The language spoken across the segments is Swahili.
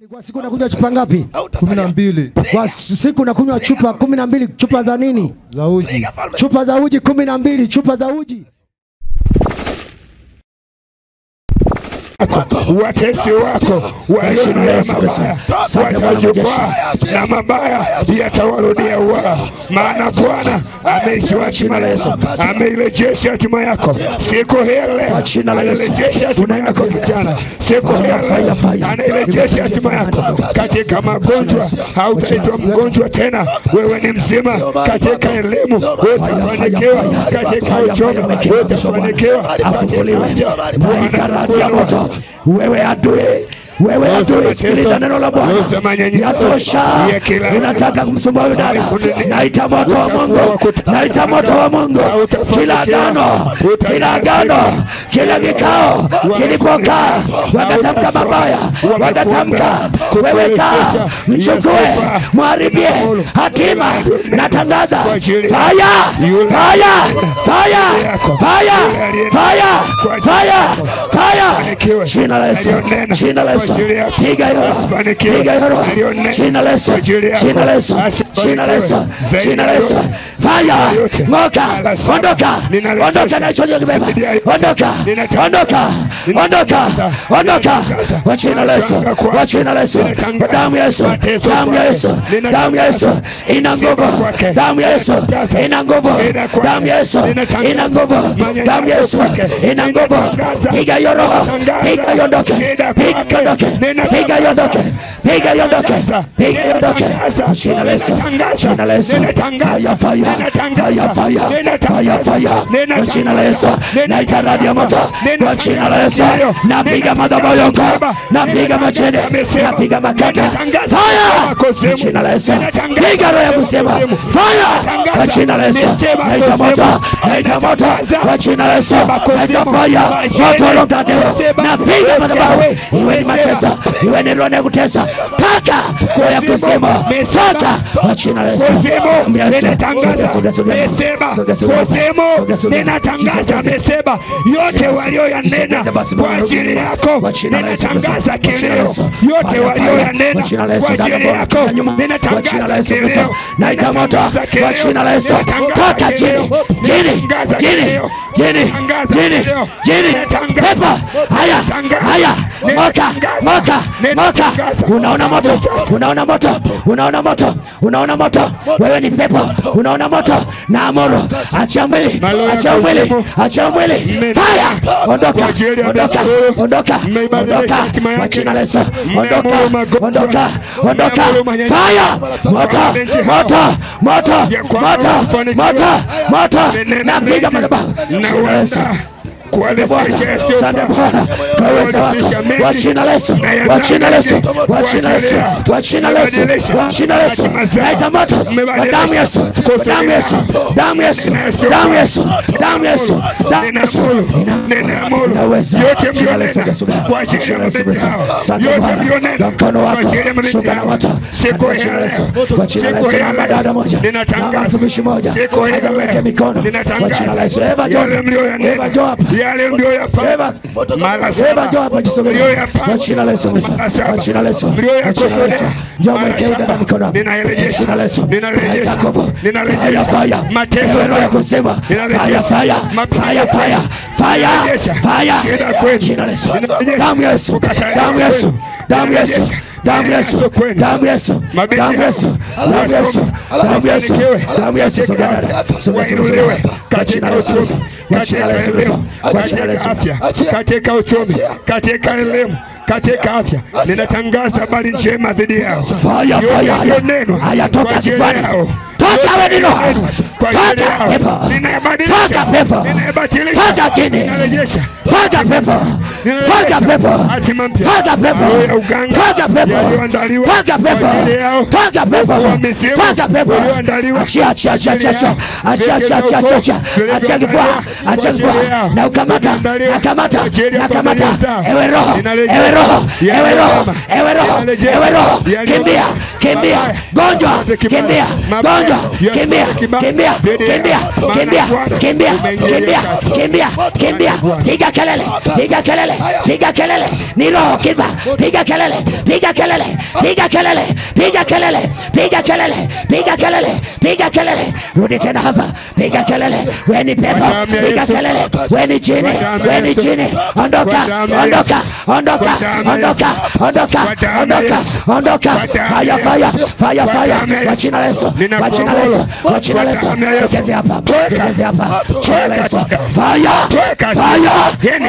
Kwa siku unakunywa chupa ngapi? 12. Kwa siku unakunywa chupa 12. Chupa za nini? Za uji. Chupa za uji 12. Chupa za uji. Watesi wako walio na mabaya yatawarudia wao, maana Bwana ameichua hatima yako, ameirejesha hatima yako siku hii. Anairejesha hatima yako kijana, siku hii anairejesha hatima yako. Katika magonjwa hautaitwa mgonjwa tena, wewe ni mzima. Katika elimu utafanikiwa, katika uchumi utafanikiwa. Wewe adui, sikiliza neno la Bwana. Yatosha. Unataka kumsumbua dada, naita moto wa Mungu, naita moto wa Mungu. Kila agano, kila kikao kilipokaa wakatamka mabaya, wakatamka wewe kaa, mchukue, mharibie hatima. Natangaza fire, fire, fire, fire, fire, fire, fire. Jina la Yesu, jina la Yesu. Piga yoro, piga yoro. Jina la Yesu, jina la Yesu, jina la Yesu, jina la Yesu. Fire, moka, ondoka, ondoka na chojo kibeba. Ondoka, ondoka, ondoka, ondoka. Kwa jina la Yesu, kwa jina la Yesu. Damu ya Yesu, damu ya Yesu, damu ya Yesu ina nguvu. Damu ya Yesu ina nguvu. Damu ya Yesu ina nguvu. Damu ya Yesu ina nguvu. Piga yoro, piga yondoke, piga yondoke, piga yondoke, piga yondoke, piga yondoke. Jina la Yesu, jina la Yesu. Fire, fire, fire, fire, fire, fire. Kwa jina la Yesu naita radi ya moto. Kwa jina la Yesu napiga madhabahu yako, napiga machene, napiga makata. Fire! Kwa jina la Yesu piga roho ya kusema. Fire! Kwa jina la Yesu naita moto, naita moto. Kwa jina la Yesu naita fire. Moto roho mtakatifu napiga madhabahu. Iwe ni mateso, iwe ni roho ya kutesa, toka kwa ya kusema, toka kwa jina la Yesu. Ninatangaza amesema yote walioyanena kwa ajili yako. Ninatangaza kileo yote walioyanena kwa ajili yako. Ninatangaza kileo, naita moto kwa jina la Yesu. Toka jini, jini, jini, jini, jini, jini, pepa. Haya, haya, moka, moka, moka. Unaona moto, unaona moto, unaona moto, unaona moto. Wewe ni pepo, unaona moto. Na amoro, acha mwili, acha mwili, acha mwili. Fire! Ondoka, ondoka, ondoka, ondoka. Kwa jina la Yesu, ondoka, ondoka, ondoka. Fire! Moto, moto, moto, moto, moto, moto. Napiga madhabahu. Jina la Yesu. Sante Bwana kwa uwezo wako. Kwa jina la Yesu, kwa jina la Yesu, kwa jina la Yesu, kwa jina la Yesu, kwa jina la Yesu. Naita moto kwa damu ya Yesu, damu ya Yesu, damu ya Yesu, damu ya Yesu, damu ya Yesu, damu ya Yesu. Ina uwezo. Jina la Yesu kwa jina la Yesu. Sante Bwana kwa mkono wako. Shuka na moto. Kwa jina la Yesu, kwa jina la Yesu. Namba dada moja, namba mtumishi moja. Akamweke mikono. Kwa jina la Yesu. Eva Job, Eva Job. Yale ndio yafanya mara saba ndio hapa jisogea kwa jina la Yesu, kwa jina la Yesu, kwa jina la Yesu. Njoo mwekee dada mikono. Ninarejesha, jina la Yesu, ninarejesha, ninarejesha fire, mateso ya kusema fire, fire, fire, fire, fire, fire, jina la Yesu. Damu ya Yesu, damu ya Yesu, damu ya Yesu. Damu ya Yesu, damu ya Yesu, damu ya Yesu, damu ya Yesu, damu ya Yesu, damu ya Yesu. Sogea kwa jina la Yesu, kwa jina la Yesu, kwa jina la Yesu. Katika uchumi, katika elimu, katika afya, ninatangaza habari njema dhidi yao. Fire, neno hayatoka kifani. Toka wewe ndio. Toka pepo. Toka pepo. Toka chini. Toka pepo. Toka pepo. Toka pepo. Toka pepo. Toka pepo. Toka pepo. Toka pepo. Achia, achia, achia, achia. Achia, achia, achia, achia. Achia kifua. Achia kifua. Na ukamata. Nakamata. Nakamata. Ewe roho. Ewe roho. Ewe roho. Ewe roho. ewe roho, kimbia, kimbia, gonjwa, kimbia, gonjwa, kimbia, kimbia, kimbia, kimbia, kimbia, kimbia, kimbia, kimbia, piga kelele, piga kelele, piga kelele, ni roho kimba, piga kelele, piga kelele, piga kelele, piga kelele, piga kelele, piga kelele, piga kelele, rudi tena hapa, piga kelele, wewe ni pepo, piga kelele, wewe ni jini, wewe ni jini, ondoka, ondoka, ondoka, ondoka, ondoka, ondoka, ondoka, fire, fire, fire, fire, wachina leso, wachina leso, wachina leso, sogeze hapa, sogeze hapa, wachina leso, fire, fire,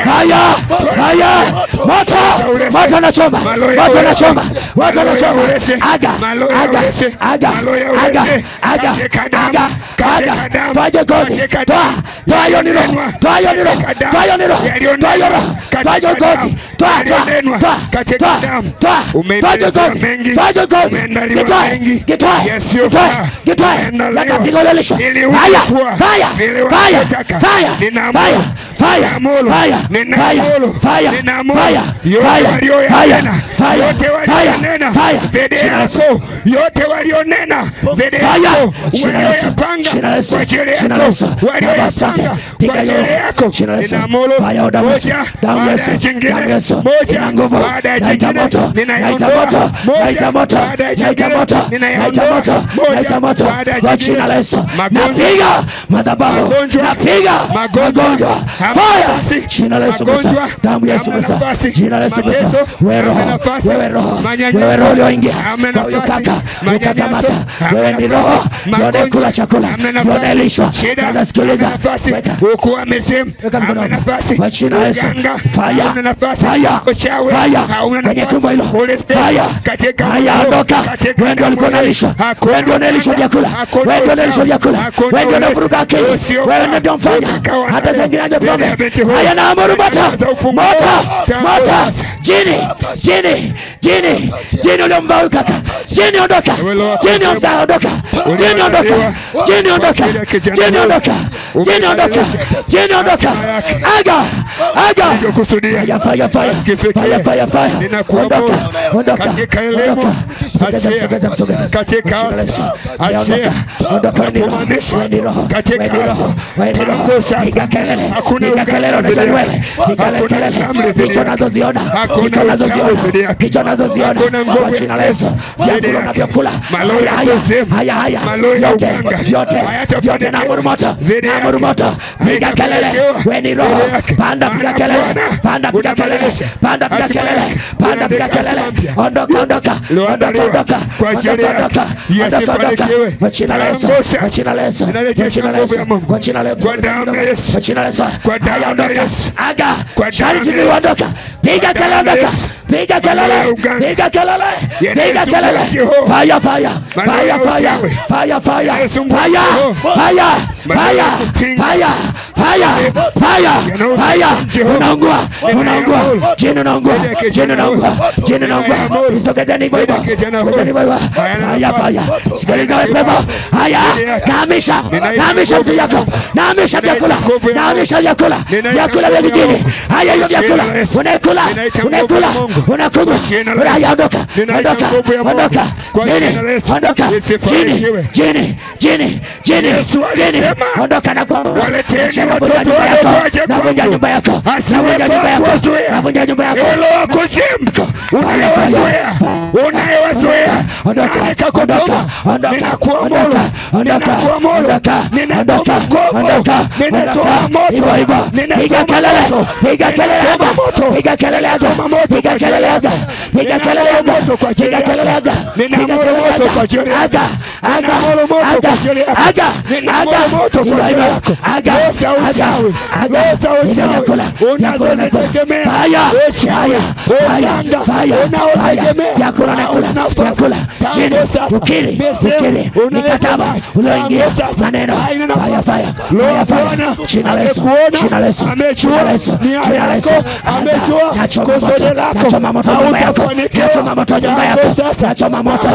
fire, fire, moto, moto na choma, moto na choma, moto na choma, aga, aga, aga, aga, aga, aga, aga, toa gozi, toa yoniro, toa yoniro, toa yoniro, toa yoniro, toa gozi, toa, toa gozi, gitoa, leta vigololesho, fire, fire, fire, fire, fire, fire, fire, fire, fire, fire, fire, fire, yote walionena dhidi yako walioyapanga kwa ajili yako walioyapanga kwa ajili yako ninaamuru moja baada ya jingine, moja baada ya jingine, ninaiondoa moja baada ya jingine, ninaiondoa moja baada ya jingine. Napiga madhabahu, napiga magonjwa, fire, jina la Yesu Kristo, damu ya Yesu Kristo, jina la Yesu Kristo, wewe roho, wewe roho, wewe roho ulioingia kwa huyo kaka, ukakamata, wewe ni roho, ndio kula chakula, ndio lishwa. Sasa sikiliza, huku amesema hauna nafasi, kwa jina la Yesu, fire, fire, kwenye tumbo hilo, fire, haya ondoka, wewe ndio ulikuwa unalishwa, wewe ndio unalishwa vyakula, wewe ndio unalishwa vyakula, wewe ndio unavuruga akili, wewe ndio mfanya hata zingine ndio pombe. Haya na amuru moto, moto, moto, jini, jini, jini, jini uliomvaa kaka, jini ondoka, jini ondoka, jini ondoka, jini ondoka, jini ondoka, jini ondoka, jini ondoka, aga, aga, fire, fire, fire, fire, fire, fire, ondoka, ondoka, katika elimu, katika ondoka ni roho, katika piga kelele, piga kelele, piga kelele, picha nazoziona, picha nazoziona, picha nazoziona, kwa jina la Yesu, vyakula na vyakula, haya, haya, yote, yote, yote na amuru moto, na amuru moto, piga kelele, wewe ni roho, panda piga kelele, panda piga kelele, panda piga kelele, panda piga kelele, ondoka, ondoka, ondoka, ondoka, kwa ajili yako, ondoka, kwa jina la Yesu, kwa jina la Yesu, kwa jina la Yesu, kwa jina la Yesu, kwa damu ya Yesu, kwa jina la Yesu, kwa damu ya Yesu, aga, kwa sharti ni ondoka, piga kelele, ondoka, piga kelele, piga kelele, piga kelele, fire, fire, fire, fire, fire, fire, fire, fire, fire, fire, fire, fire, unaungua, unaungua, jini unaungua, jini unaungua, jini unaungua, isogezeni hivyo hivyo, isogezeni hivyo hivyo, fire, fire, sikiliza wewe pepo, haya, naamisha mtu yako, naamisha vyakula, naamisha vyakula, vyakula vya kijini, haya hivyo vyakula, unakula, unakula, unakunywa, haya ondoka, ondoka, ondoka, jini, ondoka, jini, jini, jini, jini, jini, ondoka na kwa navunja nyumba yako, navunja nyumba yako, navunja nyumba yako, navunja nyumba yako, unayewazoea, unayewazoea, ondoka, ondoka, ondoka, ninakuamuru, ondoka, ondoka, ondoka, ninatoa moto, hivyo hivyo, piga kelele, piga kelele, piga kelele, piga kelele, piga kelele, piga kelele, ninaamuru moto kwa ajili yako, ninaamuru moto kwa ajili yako, ninaamuru moto kwa ajili yako, roho za uchawi, unazozitegemea, unaotegemea, vyakula, vyakula, chini, ukiri mikataba ulioingia maneno fire jina la Yesu, jina la Yesu, jina la Yesu, jina la Yesu. Nachoma moto nyumba yako, nachoma moto nyumba yako, nachoma moto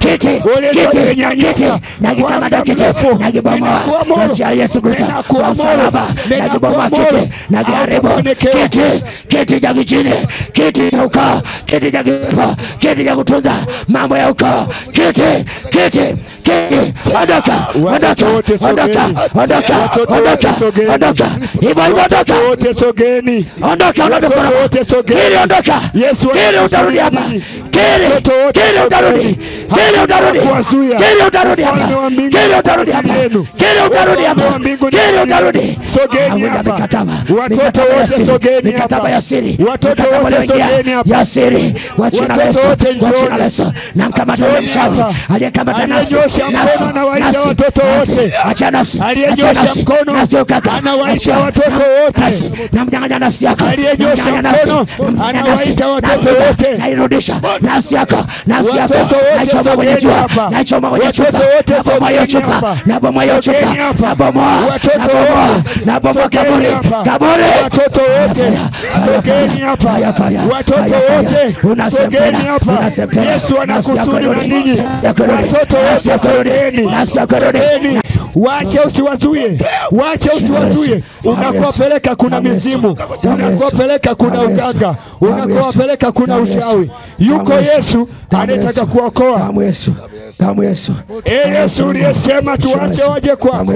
kiti nakikamata kiti nakibomoa kwa Yesu Kristo kwa msalaba, nakibomoa kiti nakiharibu kiti cha kichini, kiti cha ukoo, kiti cha kifo, kiti cha kutunza mambo ya ukoo, kiti ondoka hivyo ondoka wote sogeni, ondoka kile ondoka kile utarudi hapa kile utarudi sogeni hapa watoto wote sogeni hapa, mikataba ya siri, watoto wote sogeni hapa ya siri kwa jina la Yesu, namkamata yule mchawi aliyekamata nafsi, watoto wote, acha nafsi, aliyenyosha mkono anawaita watoto wote, namnyang'anya nafsi yako, aliyenyosha mkono anawaita watoto wote, nairudisha nafsi yako, nachoma kwenye chupa, nabomoa kaburi, watoto wote sogeni hapa, watoto wote sogeni hapa, Yesu anakusudi na ninyi, watoto wote sogeni, Wache usiwazuie, unakuwapeleka kuna mizimu, unakuwapeleka kuna uganga, unakuwapeleka kuna ushawi. Yuko Yesu anataka kuokoa. Damu Yesu. Yesu uliyesema tuache waje kwako.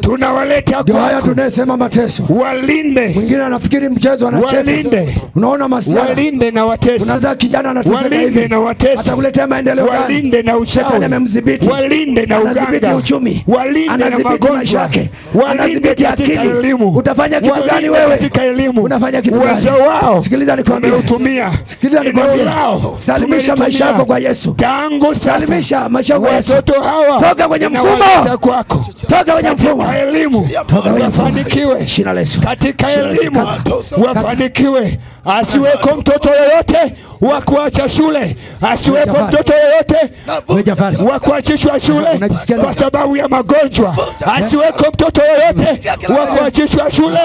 Tunawaleta kwa haya tunasema mateso. Walinde. Mwingine anafikiri mchezo anacheza. Walinde. Unaona masiara. Walinde na watesi. Unaanza kijana anateseka hivi. Walinde na watesi. Atakuletea maendeleo gani? Walinde na uchawi. Shetani amemdhibiti. Walinde na uganga. Anadhibiti uchumi. Walinde na magonjwa. Anadhibiti akili. Utafanya kitu gani wewe? Katika elimu. Unafanya kitu gani? Uwezo wao. Sikiliza nikwambie. Utumia. Sikiliza nikwambie. Salimisha maisha yako kwa Yesu. Tangu salimisha maisha yako kwa Yesu. Watoto hawa. Toka kwenye mfumo. Toka kwenye mfumo. Elimu. Wafanikiwe katika elimu, wafanikiwe. Asiweko mtoto yoyote wa kuacha shule, asiweko mtoto yoyote wa kuachishwa shule kwa sababu ya magonjwa, asiweko mtoto yoyote wa kuachishwa shule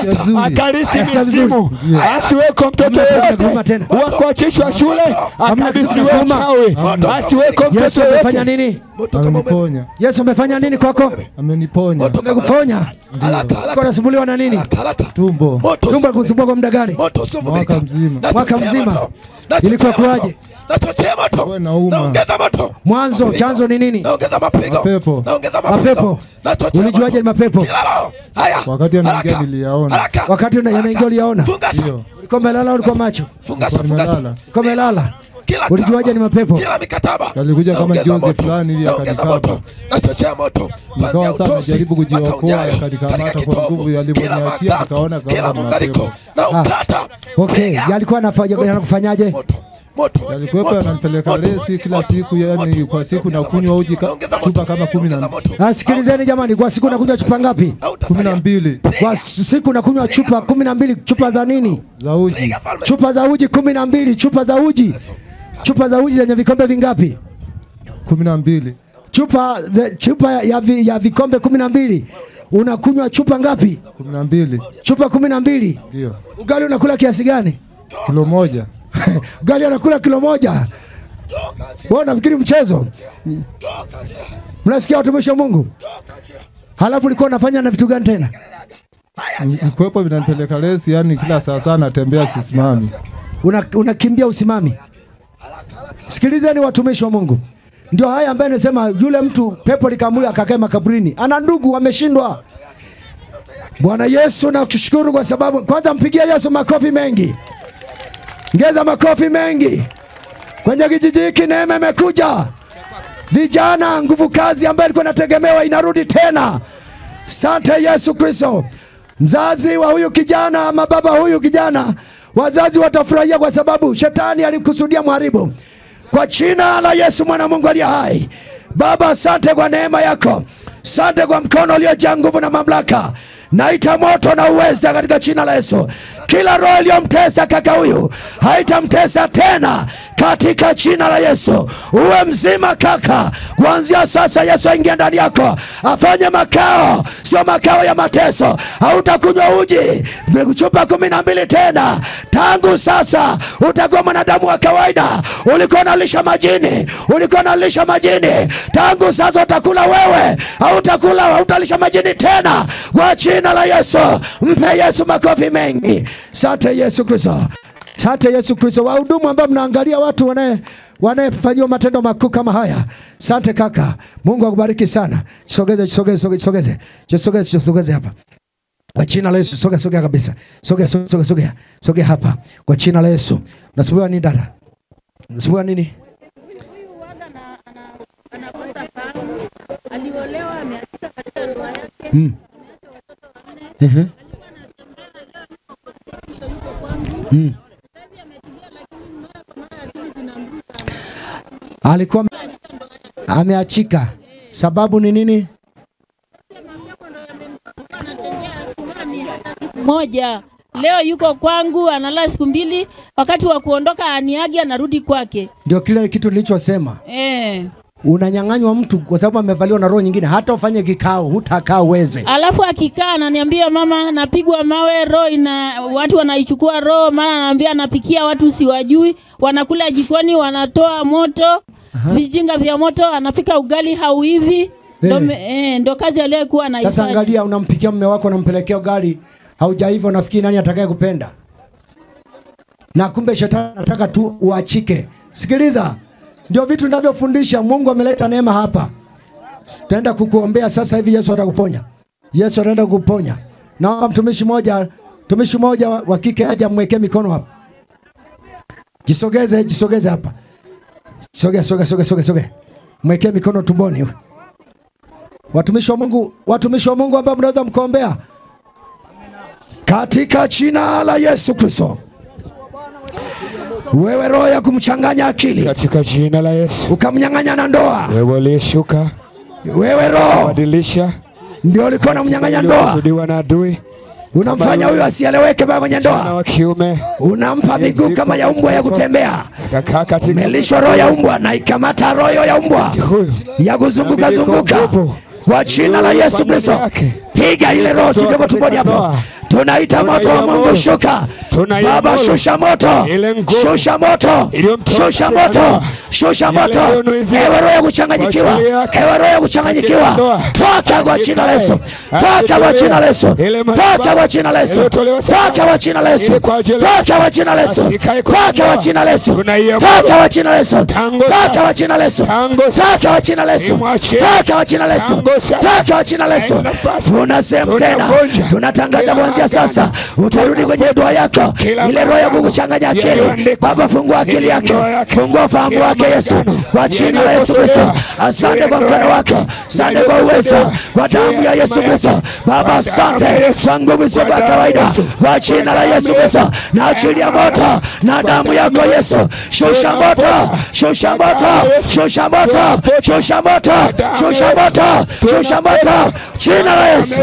akalisi misimu, asiweko mtoto yoyote wa kuachishwa shule akalisi wachawi, asiweko mtoto yoyote. Ameniponya. Yesu amefanya nini kwako? Ameniponya. Amekuponya. Unasumbuliwa na nini? Tumbo. Tumbo kusumbua kwa muda gani? Mwaka mzima. Mwaka mzima. Ilikuwa kwaje? Naongeza moto. Mwanzo chanzo ni nini? Mapepo. Mapepo. Ulijuaje ni mapepo? Wakati anaingia niliyaona. Wakati yanaingia uliyaona? Ndio. Ulikuwa umelala au ulikuwa macho? Funga. Ulikuwa umelala. Ulijuaje ni mapepo? Kila mikataba. Alikuja kama jozi fulani hivi akanikaba. Nachochea moto. Nikawa sana jaribu kujiokoa akanikamata kwa nguvu, yaliponiachia akaona kama mapepo. Na ukata. Okay, yalikuwa anakufanyaje? Moto. Yalikuwa yananipeleka lesi kila siku, yani kwa siku na kunywa uji chupa kama 10. Sikilizeni jamani, kwa siku nakunywa chupa ngapi? 12. Kwa siku nakunywa chupa 12. Chupa za nini? Za uji. Chupa za uji 12. Chupa za uji. Chupa za uji zenye vikombe vingapi? 12. Chupa ya vikombe 12. Unakunywa chupa ngapi? 12. Chupa 12. Ndio. Ugali unakula kiasi gani? Kilo 1. Ugali anakula kilo 1. Wewe unafikiri mchezo? Mnasikia watumishi wa Mungu? Halafu ulikuwa unafanya na vitu gani tena? Mkwepo vinanipeleka lesi, yani kila saa sana tembea sisimami. Unakimbia usimami. Sikilizeni watumishi wa Mungu. Ndio haya ambaye anasema yule mtu pepo likamula akakae makaburini. Ana ndugu wameshindwa. Bwana Yesu nakushukuru kwa sababu kwanza mpigie Yesu makofi mengi. Ngeza makofi mengi. Kwenye kijiji hiki neema imekuja. Vijana nguvu kazi ambayo ilikuwa inategemewa inarudi tena. Asante Yesu Kristo. Mzazi wa huyu kijana, mababa huyu kijana, wazazi watafurahia kwa sababu shetani alikusudia mharibu. Kwa jina la Yesu mwana Mungu aliye hai. Baba asante kwa neema yako. Asante kwa mkono uliojaa nguvu na mamlaka. naita moto na uweza katika jina la Yesu. Kila roho iliyomtesa kaka huyu haitamtesa tena katika jina la Yesu. Uwe mzima kaka, kuanzia sasa Yesu aingia ndani yako, afanye makao, sio makao ya mateso. Hautakunywa uji chupa 12 tena. Tangu sasa utakuwa mwanadamu wa kawaida. Ulikuwa unalisha majini, ulikuwa unalisha majini. Tangu sasa utakula wewe, hautalisha majini tena kwa jina la Yesu. Mpe Yesu makofi mengi. Asante Yesu Kristo. Asante Yesu Kristo. Wahudumu ambao mnaangalia watu wanayefanywa matendo makuu kama haya, asante kaka. Mungu akubariki sana. Sogeze hapa. Kwa jina la Yesu, sogea kabisa. Sogea hapa. Kwa jina la Yesu. Unasumbua nini dada? Unasumbua nini? Huyu waga anakosa fahamu. Aliolewa, ameachika katika ndoa yake. Ameacha watoto 4. Alikuwa anatembea leo kesho yuko kwangu. Sasa ametulia, lakini mara kwa mara akili zinamruka. Alikuwa ameachika. Sababu ni nini? Moja, leo yuko kwangu, analala siku 2, wakati wa kuondoka aniagi, anarudi kwake. Ndio kile kitu nilichosema. Unanyang'anywa mtu kwa sababu amevaliwa na roho nyingine. Hata ufanye kikao, hutakaa uweze. Alafu akikaa ananiambia mama, napigwa mawe, roho watu wanaichukua roho, maana ananiambia anapikia watu siwajui, wanakula jikoni, wanatoa moto, vijinga vya moto, anapika ugali hauivi. Ndo kazi aliyokuwa anaifanya. Sasa angalia, unampikia mume wako, unampelekea ugali haujaiva, unafikiri nani atakaye kupenda? Na kumbe shetani anataka tu uachike. Sikiliza, ndio vitu ninavyofundisha. Mungu ameleta neema hapa. Tutaenda kukuombea sasa hivi, Yesu atakuponya. Yesu anaenda kukuponya. Naomba mtumishi mmoja wa kike aje amwekee mikono hapa. Jisogeze hapa. Sogea. Mwekee mikono tumboni. Watumishi wa Mungu ambao mnaweza mkoombea katika jina la Yesu Kristo. Wewe roho ya kumchanganya akili, katika jina la Yesu, ukamnyang'anya na ndoa. wewe uliyeshuka, wewe roho badilisha, ndio ulikuwa unamnyang'anya ndoa. na adui, unamfanya huyu asieleweke kwenye ndoa. wa kiume, unampa miguu kama ya umbwa ya kutembea. Umelishwa roho ya umbwa, na ikamata roho ya umbwa ya kuzunguka kwa jina la Yesu Kristo. Piga ile roho tukiwa tumboni hapo. Tunaita moto wa Mungu, shuka. Baba, shusha moto. Shusha moto. Shusha moto. Shusha moto. Ewe roho ya kuchanganyikiwa. Ewe roho ya kuchanganyikiwa. Toka kwa jina la Yesu. Toka kwa jina la Yesu. Toka kwa jina la Yesu. Toka kwa jina la Yesu. Toka kwa jina la Yesu. Toka kwa jina la Yesu. Toka kwa jina la Yesu. Toka kwa jina la Yesu. Toka kwa jina la Yesu. Toka kwa jina la Yesu. Toka kwa jina la Yesu. Tunasema tena, tunatangaza kuanzia sasa utarudi kwenye ndoa yako. Ile roho ya kukuchanganya akili, Baba, fungua akili yake, fungua fahamu wake Yesu, kwa jina la Yesu Kristo. Asante kwa mkono wako, asante kwa uwezo, kwa damu ya Yesu Kristo. Baba, asante kwa nguvu za kawaida, kwa jina la Yesu Kristo. Na achilia moto na damu yako Yesu. Shusha moto, shusha moto, shusha moto, shusha moto, shusha moto, shusha moto, jina la Yesu.